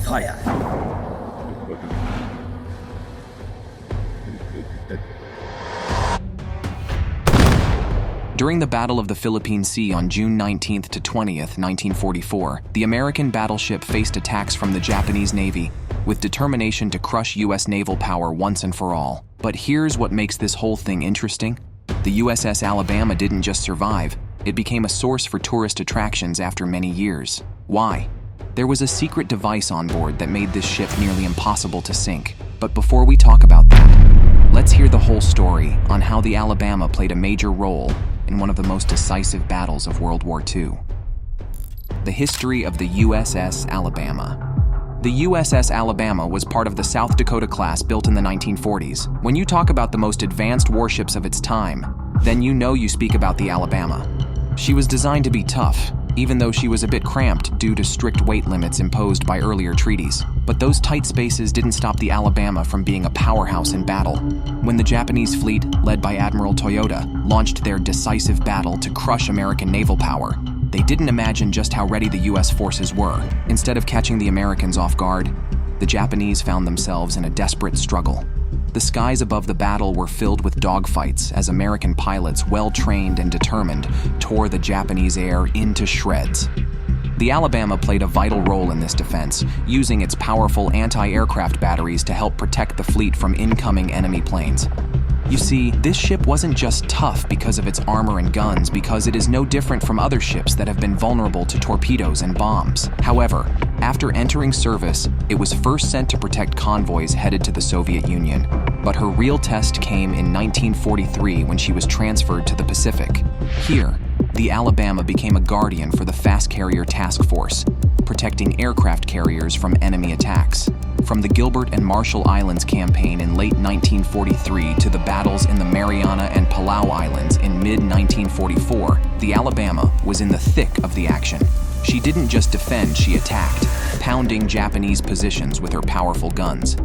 fire. During the Battle of the Philippine Sea on June 19th to 20th, 1944, the American battleship faced attacks from the Japanese Navy with determination to crush U.S. naval power once and for all. But here's what makes this whole thing interesting. The USS Alabama didn't just survive, it became a source for tourist attractions after many years. Why? There was a secret device on board that made this ship nearly impossible to sink. But before we talk about that, let's hear the whole story on how the Alabama played a major role in one of the most decisive battles of World War II. The history of the USS Alabama. The USS Alabama was part of the South Dakota class built in the 1940s. When you talk about the most advanced warships of its time, then you know you speak about the Alabama. She was designed to be tough, even though she was a bit cramped due to strict weight limits imposed by earlier treaties. But those tight spaces didn't stop the Alabama from being a powerhouse in battle. When the Japanese fleet, led by Admiral Toyota, launched their decisive battle to crush American naval power, they didn't imagine just how ready the US forces were. Instead of catching the Americans off guard, the Japanese found themselves in a desperate struggle. The skies above the battle were filled with dogfights as American pilots, well-trained and determined, tore the Japanese air into shreds. The Alabama played a vital role in this defense, using its powerful anti-aircraft batteries to help protect the fleet from incoming enemy planes. You see, this ship wasn't just tough because of its armor and guns, because it is no different from other ships that have been vulnerable to torpedoes and bombs. However, after entering service, it was first sent to protect convoys headed to the Soviet Union. But her real test came in 1943 when she was transferred to the Pacific. Here, the Alabama became a guardian for the Fast Carrier Task Force, protecting aircraft carriers from enemy attacks. From the Gilbert and Marshall Islands campaign in late 1943 to the battles in the Mariana and Palau Islands in mid-1944, the Alabama was in the thick of the action. She didn't just defend, she attacked, pounding Japanese positions with her powerful guns.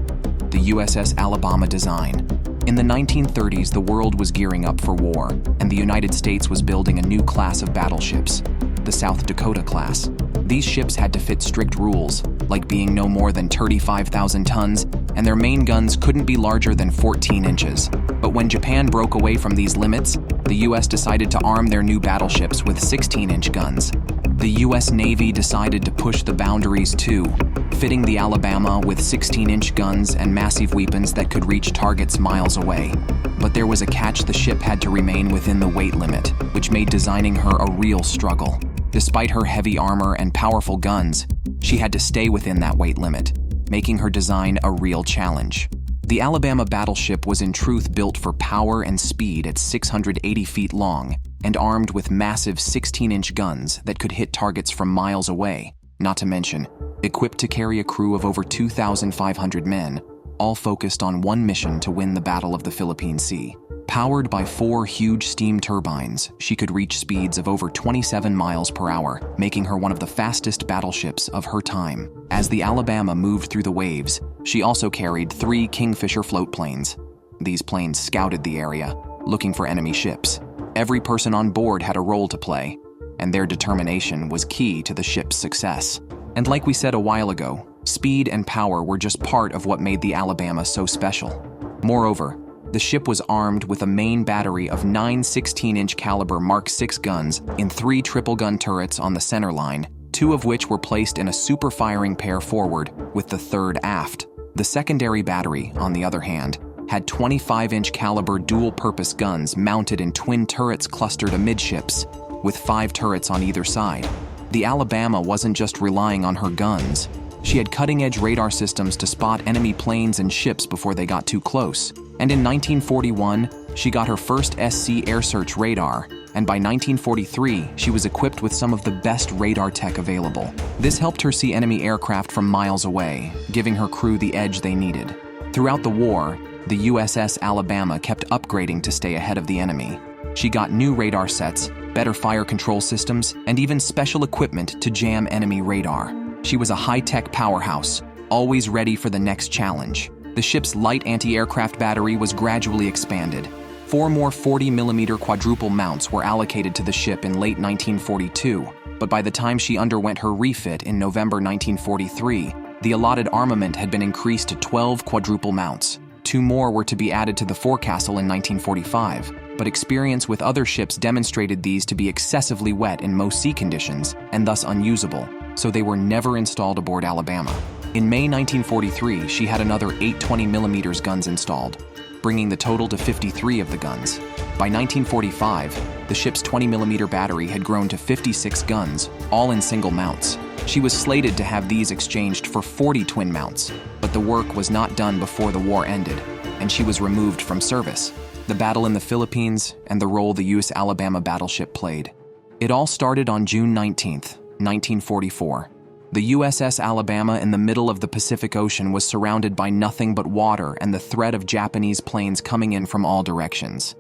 The USS Alabama design. In the 1930s, the world was gearing up for war, and the United States was building a new class of battleships, the South Dakota class. These ships had to fit strict rules, like being no more than 35,000 tons, and their main guns couldn't be larger than 14 inches. But when Japan broke away from these limits, the US decided to arm their new battleships with 16-inch guns. The US Navy decided to push the boundaries too, fitting the Alabama with 16-inch guns and massive weapons that could reach targets miles away. But there was a catch: the ship had to remain within the weight limit, which made designing her a real struggle. Despite her heavy armor and powerful guns, she had to stay within that weight limit, making her design a real challenge. The Alabama battleship was in truth built for power and speed at 680 feet long and armed with massive 16-inch guns that could hit targets from miles away, not to mention equipped to carry a crew of over 2,500 men, all focused on one mission: to win the Battle of the Philippine Sea. Powered by 4 huge steam turbines, she could reach speeds of over 27 miles per hour, making her one of the fastest battleships of her time. As the Alabama moved through the waves, she also carried 3 Kingfisher float planes. These planes scouted the area, looking for enemy ships. Every person on board had a role to play, and their determination was key to the ship's success. And like we said a while ago, speed and power were just part of what made the Alabama so special. Moreover, the ship was armed with a main battery of 9 16-inch caliber Mark VI guns in 3 triple-gun turrets on the center line, 2 of which were placed in a super-firing pair forward, with the 3rd aft. The secondary battery, on the other hand, had 25-inch caliber dual-purpose guns mounted in twin turrets clustered amidships, with 5 turrets on either side. The Alabama wasn't just relying on her guns. She had cutting-edge radar systems to spot enemy planes and ships before they got too close. And in 1941, she got her first SC air search radar, and by 1943, she was equipped with some of the best radar tech available. This helped her see enemy aircraft from miles away, giving her crew the edge they needed. Throughout the war, the USS Alabama kept upgrading to stay ahead of the enemy. She got new radar sets, better fire control systems, and even special equipment to jam enemy radar. She was a high-tech powerhouse, always ready for the next challenge. The ship's light anti-aircraft battery was gradually expanded. 4 more 40mm quadruple mounts were allocated to the ship in late 1942, but by the time she underwent her refit in November 1943, The allotted armament had been increased to 12 quadruple mounts. 2 more were to be added to the forecastle in 1945, but experience with other ships demonstrated these to be excessively wet in most sea conditions and thus unusable, so they were never installed aboard Alabama. In May 1943, she had another 8 20mm guns installed, bringing the total to 53 of the guns. By 1945, the ship's 20mm battery had grown to 56 guns, all in single mounts. She was slated to have these exchanged for 40 twin mounts, but the work was not done before the war ended, and she was removed from service. The battle in the Philippines and the role the USS Alabama battleship played. It all started on June 19, 1944. The USS Alabama in the middle of the Pacific Ocean was surrounded by nothing but water and the threat of Japanese planes coming in from all directions.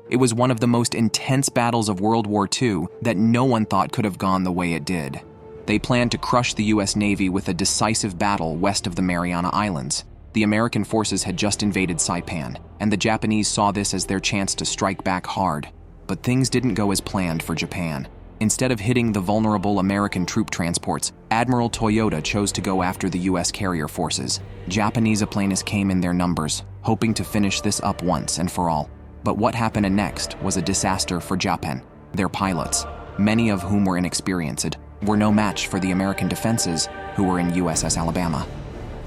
It was one of the most intense battles of World War II that no one thought could have gone the way it did. They planned to crush the U.S. Navy with a decisive battle west of the Mariana Islands. The American forces had just invaded Saipan, and the Japanese saw this as their chance to strike back hard. But things didn't go as planned for Japan. Instead of hitting the vulnerable American troop transports, Admiral Toyota chose to go after the U.S. carrier forces. Japanese airplanes came in their numbers, hoping to finish this up once and for all. But what happened next was a disaster for Japan. Their pilots, many of whom were inexperienced, were no match for the American defenses who were in USS Alabama.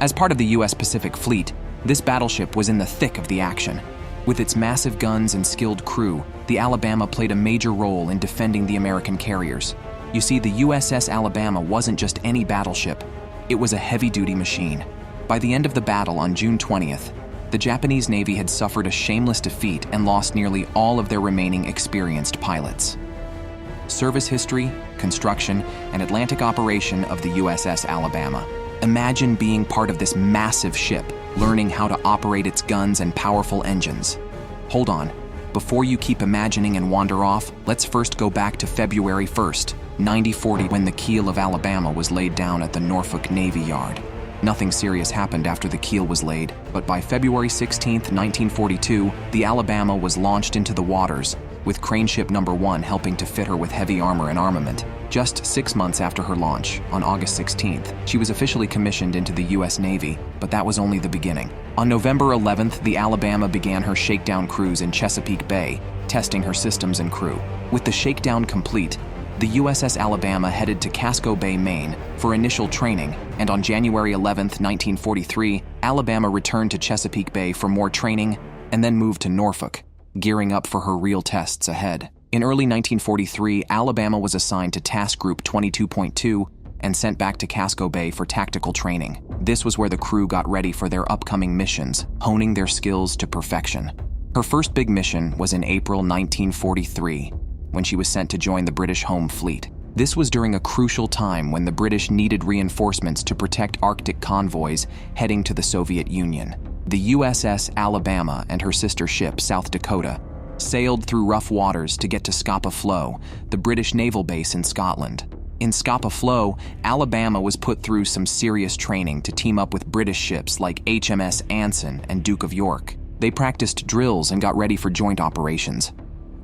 As part of the U.S. Pacific Fleet, this battleship was in the thick of the action. With its massive guns and skilled crew, the Alabama played a major role in defending the American carriers. You see, the USS Alabama wasn't just any battleship, it was a heavy-duty machine. By the end of the battle on June 20th, the Japanese Navy had suffered a shameless defeat and lost nearly all of their remaining experienced pilots. Service history, construction, and Atlantic operation of the USS Alabama. Imagine being part of this massive ship, learning how to operate its guns and powerful engines. Hold on, before you keep imagining and wander off, let's first go back to February 1st, 1940, when the keel of Alabama was laid down at the Norfolk Navy Yard. Nothing serious happened after the keel was laid, but by February 16, 1942, the Alabama was launched into the waters, with Crane Ship No. 1 helping to fit her with heavy armor and armament. Just 6 months after her launch, on August 16th, she was officially commissioned into the U.S. Navy, but that was only the beginning. On November 11th, the Alabama began her shakedown cruise in Chesapeake Bay, testing her systems and crew. With the shakedown complete, the USS Alabama headed to Casco Bay, Maine, for initial training, and on January 11, 1943, Alabama returned to Chesapeake Bay for more training, and then moved to Norfolk, gearing up for her real tests ahead. In early 1943, Alabama was assigned to Task Group 22.2 and sent back to Casco Bay for tactical training. This was where the crew got ready for their upcoming missions, honing their skills to perfection. Her first big mission was in April 1943, when she was sent to join the British Home Fleet. This was during a crucial time when the British needed reinforcements to protect Arctic convoys heading to the Soviet Union. The USS Alabama and her sister ship, South Dakota, sailed through rough waters to get to Scapa Flow, the British naval base in Scotland. In Scapa Flow, Alabama was put through some serious training to team up with British ships like HMS Anson and Duke of York. They practiced drills and got ready for joint operations.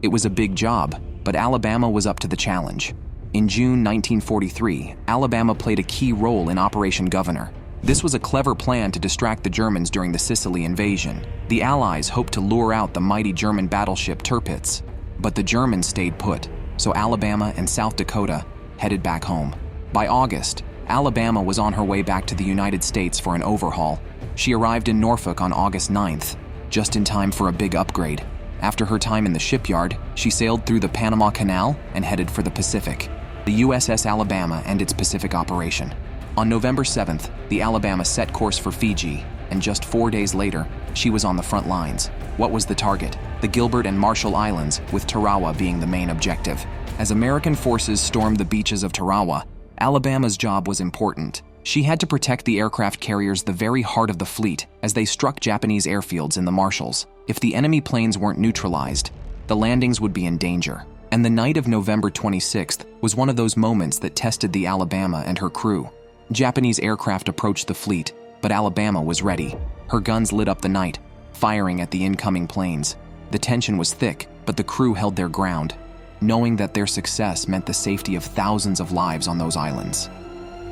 It was a big job, but Alabama was up to the challenge. In June 1943, Alabama played a key role in Operation Governor. This was a clever plan to distract the Germans during the Sicily invasion. The Allies hoped to lure out the mighty German battleship Tirpitz, but the Germans stayed put, so Alabama and South Dakota headed back home. By August, Alabama was on her way back to the United States for an overhaul. She arrived in Norfolk on August 9th, just in time for a big upgrade. After her time in the shipyard, she sailed through the Panama Canal and headed for the Pacific, the USS Alabama and its Pacific operation. On November 7th, the Alabama set course for Fiji, and just 4 days later, she was on the front lines. What was the target? The Gilbert and Marshall Islands, with Tarawa being the main objective. As American forces stormed the beaches of Tarawa, Alabama's job was important. She had to protect the aircraft carriers, the very heart of the fleet, as they struck Japanese airfields in the Marshalls. If the enemy planes weren't neutralized, the landings would be in danger. And the night of November 26th was one of those moments that tested the Alabama and her crew. Japanese aircraft approached the fleet, but Alabama was ready. Her guns lit up the night, firing at the incoming planes. The tension was thick, but the crew held their ground, knowing that their success meant the safety of thousands of lives on those islands.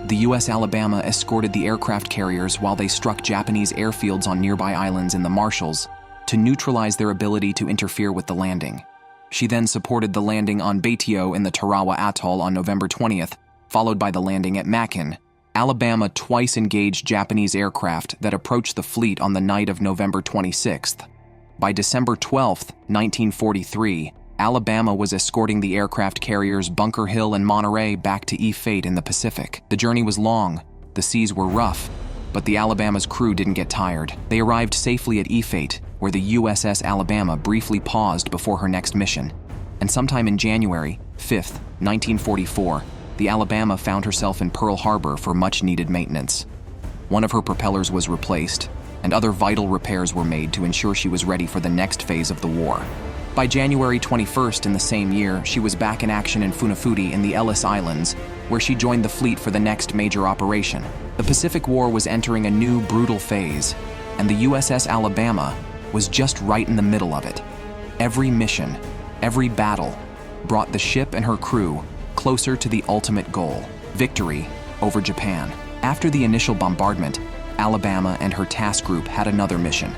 The U.S. Alabama escorted the aircraft carriers while they struck Japanese airfields on nearby islands in the Marshalls to neutralize their ability to interfere with the landing. She then supported the landing on Batio in the Tarawa Atoll on November 20th, followed by the landing at Macon. Alabama twice engaged Japanese aircraft that approached the fleet on the night of November 26th. By December 12, 1943, Alabama was escorting the aircraft carriers Bunker Hill and Monterey back to Efate in the Pacific. The journey was long, the seas were rough, but the Alabama's crew didn't get tired. They arrived safely at Efate, where the USS Alabama briefly paused before her next mission. And sometime in January 5, 1944, the Alabama found herself in Pearl Harbor for much-needed maintenance. One of her propellers was replaced, and other vital repairs were made to ensure she was ready for the next phase of the war. By January 21st in the same year, she was back in action in Funafuti in the Ellis Islands, where she joined the fleet for the next major operation. The Pacific War was entering a new, brutal phase, and the USS Alabama was just right in the middle of it. Every mission, every battle, brought the ship and her crew closer to the ultimate goal: victory over Japan. After the initial bombardment, Alabama and her task group had another mission: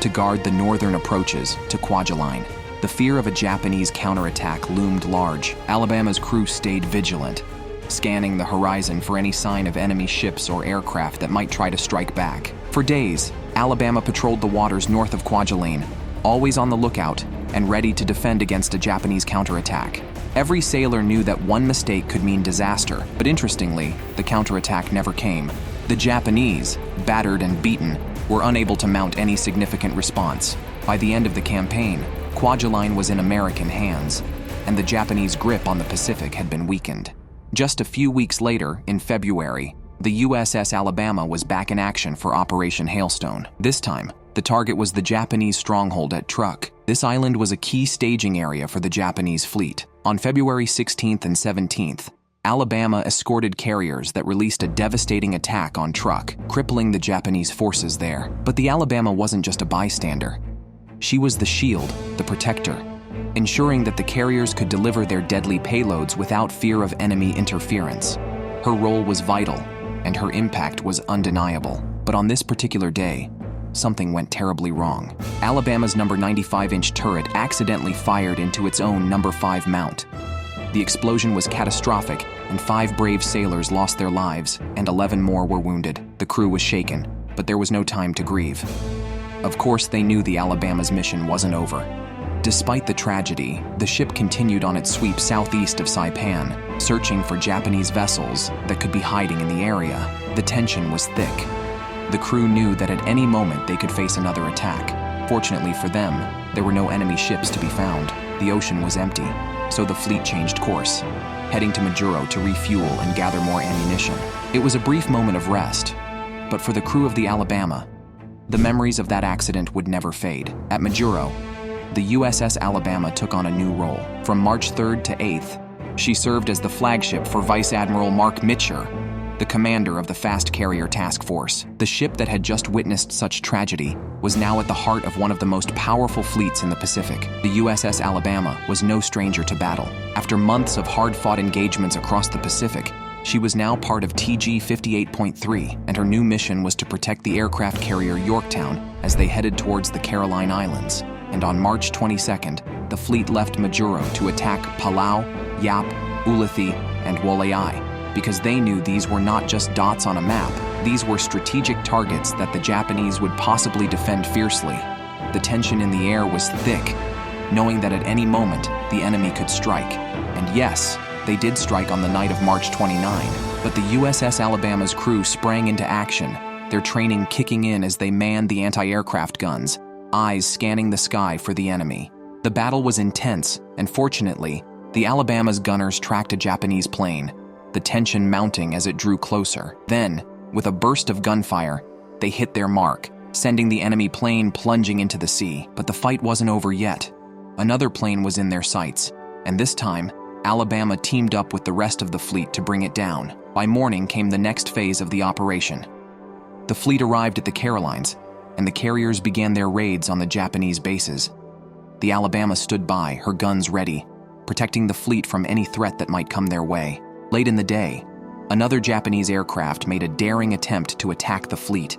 to guard the northern approaches to Kwajalein. The fear of a Japanese counterattack loomed large. Alabama's crew stayed vigilant, scanning the horizon for any sign of enemy ships or aircraft that might try to strike back. For days, Alabama patrolled the waters north of Kwajalein, always on the lookout and ready to defend against a Japanese counterattack. Every sailor knew that one mistake could mean disaster, but interestingly, the counterattack never came. The Japanese, battered and beaten, were unable to mount any significant response. By the end of the campaign, Kwajalein was in American hands, and the Japanese grip on the Pacific had been weakened. Just a few weeks later, in February, the USS Alabama was back in action for Operation Hailstone. This time, the target was the Japanese stronghold at Truk. This island was a key staging area for the Japanese fleet. On February 16th and 17th, Alabama escorted carriers that released a devastating attack on Truk, crippling the Japanese forces there. But the Alabama wasn't just a bystander. She was the shield, the protector, ensuring that the carriers could deliver their deadly payloads without fear of enemy interference. Her role was vital, and her impact was undeniable. But on this particular day, something went terribly wrong. Alabama's number 95-inch turret accidentally fired into its own number 5 mount. The explosion was catastrophic, and 5 brave sailors lost their lives, and 11 more were wounded. The crew was shaken, but there was no time to grieve. Of course, they knew the Alabama's mission wasn't over. Despite the tragedy, the ship continued on its sweep southeast of Saipan, searching for Japanese vessels that could be hiding in the area. The tension was thick. The crew knew that at any moment they could face another attack. Fortunately for them, there were no enemy ships to be found. The ocean was empty, so the fleet changed course, heading to Majuro to refuel and gather more ammunition. It was a brief moment of rest, but for the crew of the Alabama, the memories of that accident would never fade. At Majuro, the USS Alabama took on a new role. From March 3rd to 8th, she served as the flagship for Vice Admiral Mark Mitcher, the commander of the Fast Carrier Task Force. The ship that had just witnessed such tragedy was now at the heart of one of the most powerful fleets in the Pacific. The USS Alabama was no stranger to battle. After months of hard-fought engagements across the Pacific, she was now part of TG 58.3, and her new mission was to protect the aircraft carrier Yorktown as they headed towards the Caroline Islands. And on March 22nd, the fleet left Majuro to attack Palau, Yap, Ulithi, and Wolai, because they knew these were not just dots on a map. These were strategic targets that the Japanese would possibly defend fiercely. The tension in the air was thick, knowing that at any moment, the enemy could strike. And yes, they did strike on the night of March 29, but the USS Alabama's crew sprang into action, their training kicking in as they manned the anti-aircraft guns, eyes scanning the sky for the enemy. The battle was intense, and fortunately, the Alabama's gunners tracked a Japanese plane, the tension mounting as it drew closer. Then, with a burst of gunfire, they hit their mark, sending the enemy plane plunging into the sea. But the fight wasn't over yet. Another plane was in their sights, and this time, Alabama teamed up with the rest of the fleet to bring it down. By morning came the next phase of the operation. The fleet arrived at the Carolines, and the carriers began their raids on the Japanese bases. The Alabama stood by, her guns ready, protecting the fleet from any threat that might come their way. Late in the day, Another Japanese aircraft made a daring attempt to attack the fleet.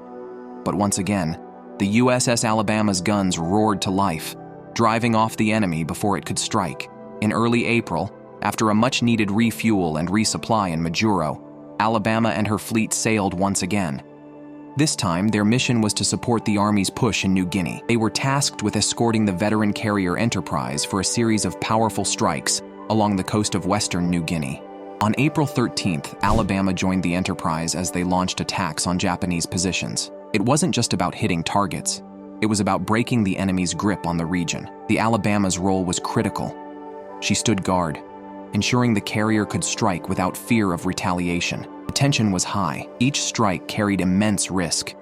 But once again, the USS Alabama's guns roared to life, driving off the enemy before it could strike. In early April, after a much-needed refuel and resupply in Majuro, Alabama and her fleet sailed once again. This time, their mission was to support the Army's push in New Guinea. They were tasked with escorting the veteran carrier Enterprise for a series of powerful strikes along the coast of western New Guinea. On April 13th, Alabama joined the Enterprise as they launched attacks on Japanese positions. It wasn't just about hitting targets. It was about breaking the enemy's grip on the region. The Alabama's role was critical. She stood guard, ensuring the carrier could strike without fear of retaliation. The tension was high. Each strike carried immense risk,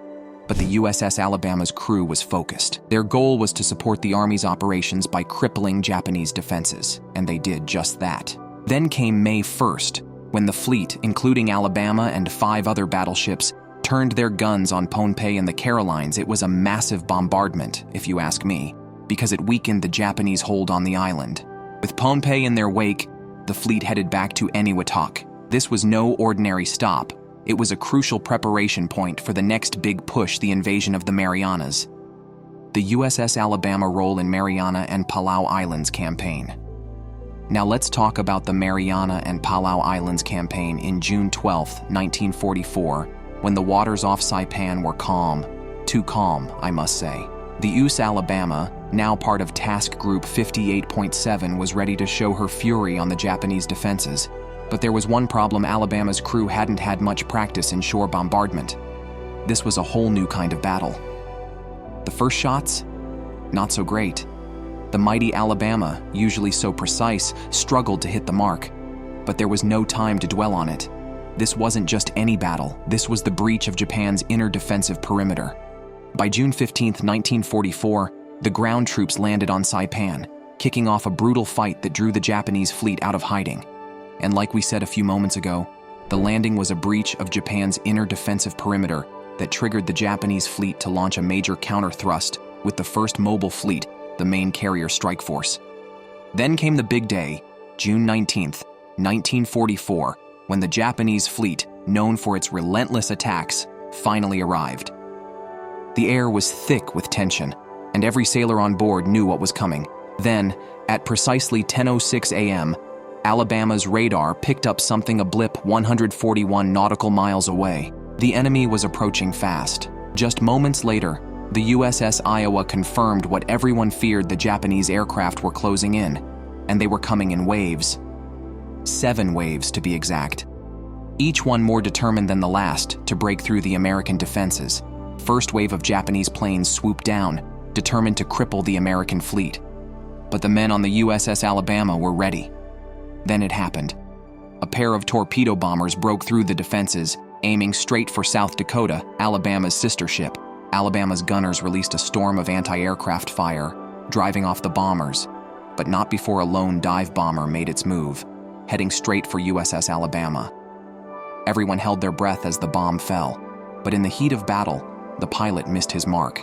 but the USS Alabama's crew was focused. Their goal was to support the Army's operations by crippling Japanese defenses, and they did just that. Then came May 1st, when the fleet, including Alabama and 5 other battleships, turned their guns on Pohnpei and the Carolines. It was a massive bombardment, if you ask me, because it weakened the Japanese hold on the island. With Pohnpei in their wake, the fleet headed back to Eniwetok. This was no ordinary stop. It was a crucial preparation point for the next big push, the invasion of the Marianas. The USS Alabama role in Mariana and Palau Islands campaign. Now let's talk about the Mariana and Palau Islands campaign in June 12, 1944, when the waters off Saipan were calm. Too calm, I must say. The USS Alabama, now part of Task Group 58.7, was ready to show her fury on the Japanese defenses. But there was one problem: Alabama's crew hadn't had much practice in shore bombardment. This was a whole new kind of battle. The first shots? Not so great. The mighty Alabama, usually so precise, struggled to hit the mark. But there was no time to dwell on it. This wasn't just any battle. This was the breach of Japan's inner defensive perimeter. By June 15, 1944, the ground troops landed on Saipan, kicking off a brutal fight that drew the Japanese fleet out of hiding. And like we said a few moments ago, the landing was a breach of Japan's inner defensive perimeter that triggered the Japanese fleet to launch a major counter-thrust with the first mobile fleet, the main carrier strike force. Then came the big day, June 19, 1944, when the Japanese fleet, known for its relentless attacks, finally arrived. The air was thick with tension, and every sailor on board knew what was coming. Then, at precisely 10:06 a.m., Alabama's radar picked up something, a blip 141 nautical miles away. The enemy was approaching fast. Just moments later, the USS Iowa confirmed what everyone feared: the Japanese aircraft were closing in, and they were coming in waves. 7 waves, to be exact. Each one more determined than the last to break through the American defenses. First wave of Japanese planes swooped down, determined to cripple the American fleet. But the men on the USS Alabama were ready. Then it happened. A pair of torpedo bombers broke through the defenses, aiming straight for South Dakota, Alabama's sister ship. Alabama's gunners released a storm of anti-aircraft fire, driving off the bombers, but not before a lone dive bomber made its move, heading straight for USS Alabama. Everyone held their breath as the bomb fell, but in the heat of battle, the pilot missed his mark.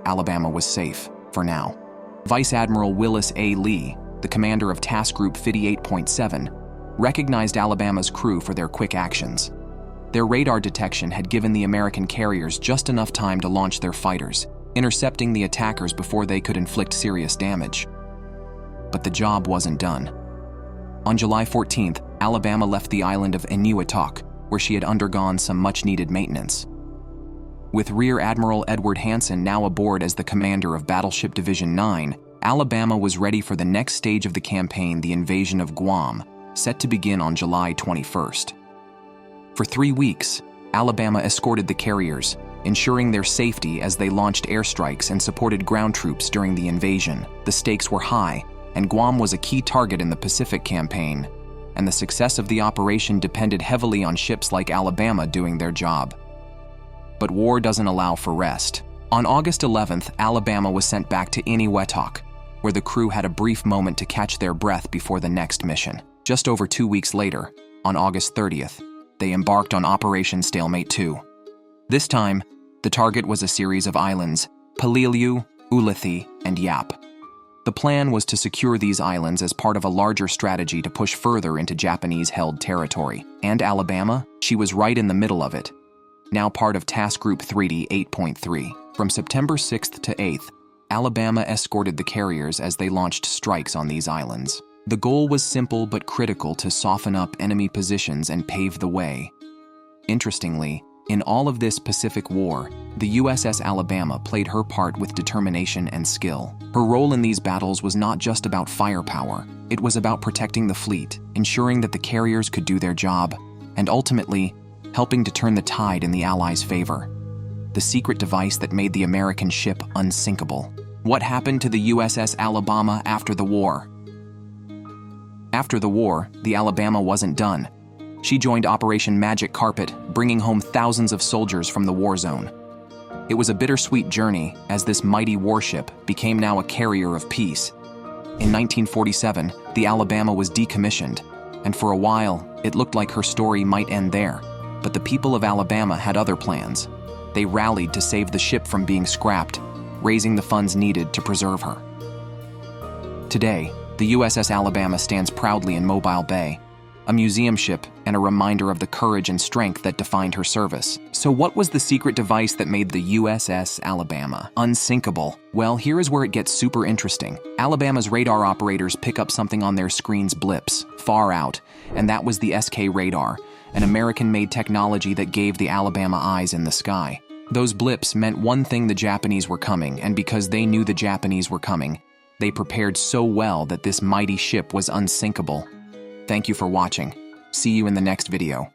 Alabama was safe, for now. Vice Admiral Willis A. Lee, the commander of Task Group 58.7, recognized Alabama's crew for their quick actions. Their radar detection had given the American carriers just enough time to launch their fighters, intercepting the attackers before they could inflict serious damage. But the job wasn't done. On July 14th, Alabama left the island of Eniwetok, where she had undergone some much-needed maintenance. With Rear Admiral Edward Hanson now aboard as the commander of Battleship Division 9, Alabama was ready for the next stage of the campaign, the invasion of Guam, set to begin on July 21st. For 3 weeks, Alabama escorted the carriers, ensuring their safety as they launched airstrikes and supported ground troops during the invasion. The stakes were high, and Guam was a key target in the Pacific campaign, and the success of the operation depended heavily on ships like Alabama doing their job. But war doesn't allow for rest. On August 11th, Alabama was sent back to Eniwetok, where the crew had a brief moment to catch their breath before the next mission. Just over 2 weeks later, on August 30th, they embarked on Operation Stalemate 2. This time, the target was a series of islands, Peleliu, Ulithi, and Yap. The plan was to secure these islands as part of a larger strategy to push further into Japanese-held territory. And Alabama? She was right in the middle of it. Now part of Task Group 3D 8.3. From September 6th to 8th, Alabama escorted the carriers as they launched strikes on these islands. The goal was simple but critical to soften up enemy positions and pave the way. Interestingly, in all of this Pacific War, the USS Alabama played her part with determination and skill. Her role in these battles was not just about firepower, it was about protecting the fleet, ensuring that the carriers could do their job, and ultimately, helping to turn the tide in the Allies' favor. The secret device that made the American ship unsinkable. What happened to the USS Alabama after the war? After the war, the Alabama wasn't done. She joined Operation Magic Carpet, bringing home thousands of soldiers from the war zone. It was a bittersweet journey, as this mighty warship became now a carrier of peace. In 1947, the Alabama was decommissioned, and for a while, it looked like her story might end there. But the people of Alabama had other plans. They rallied to save the ship from being scrapped, raising the funds needed to preserve her. Today, the USS Alabama stands proudly in Mobile Bay, a museum ship and a reminder of the courage and strength that defined her service. So what was the secret device that made the USS Alabama unsinkable? Well, here is where it gets super interesting. Alabama's radar operators pick up something on their screen's blips, far out, and that was the SK radar, an American-made technology that gave the Alabama eyes in the sky. Those blips meant one thing: the Japanese were coming, and because they knew the Japanese were coming, they prepared so well that this mighty ship was unsinkable. Thank you for watching. See you in the next video.